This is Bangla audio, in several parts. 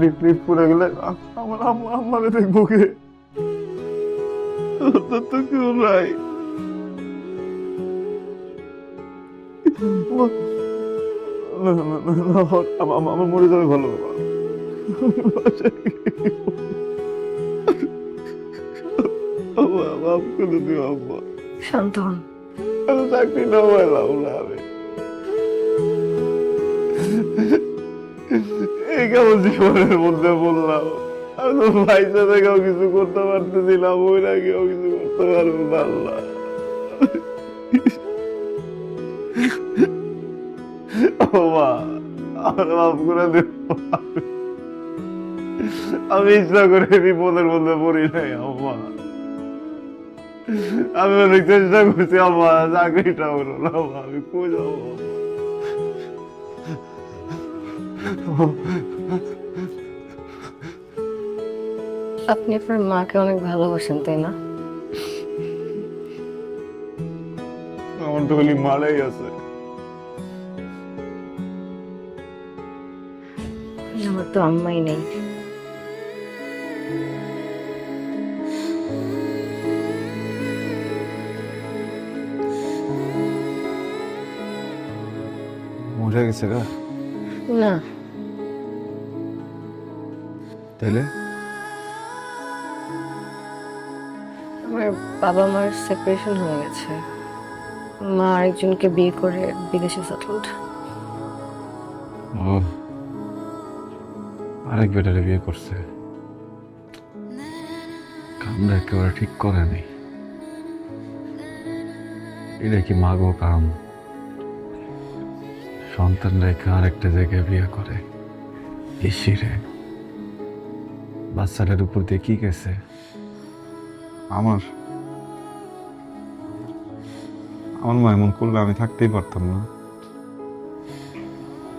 লিপ পড়ে গেলে আমার আমারে দেখবো কে? তোর তো কেউ নাই। না, না, না, না, আমার মরে যাবে ভালো বাবা। আব্বা, মাফ করে দিও আব্বা। শান্ত হন। আমি চাকরি না পাইলাম না আমি। এই কেমন জীবনের মধ্যে বললাম, আমি তো পয়সা থেকেও কিছু করতে পারতেছিলাম, ওই আগেও কিছু করতে পারবো না আল্লাহ। ও মা, আমার মাফ করে দিও। আমি ইচ্ছা করে বিপদের মধ্যে পড়ি নাই আম্মা। আমি অনেক চেষ্টা করছি আম্মা, চাকরিটা হলো না আম্মা, আমি কই যাবো আম্মা? আপনি আপনার মাকে অনেক ভালোবাসেন, তাই না? আমার তো খালি মারাই আছে। আমার তো আম্মাই নেই। মরে গেছে গা? না, তাইলে আমার বাবা মার সেপারেশন হয়ে গেছে। মা আরেকজনকে বিয়ে করে বিদেশে সেটেলড। ও আরেক বেটারে বিয়ে করছে। কামটা একেবারে ঠিক করে নেই। এটা কি মাগো কাম? সন্তান রেখে আরেকটা জায়গায় বিয়ে করে। ইসিরে বাচ্চাটার উপর দিয়ে কি গেছে? আমার আমার মা এমন করলে আমি থাকতেই পারতাম না।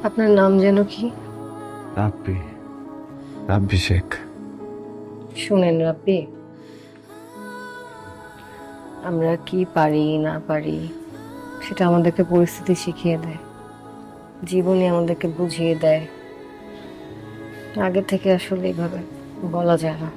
আপনার নাম যেন কি? রাব্বি, রাব্বি শেখ। শুনেন রাব্বি, আমরা কি পারি না পারি সেটা আমাদেরকে পরিস্থিতি শিখিয়ে দেয়, জীবনে আমাদেরকে বুঝিয়ে দেয়। আগে থেকে আসলে এইভাবে বলা যায় না।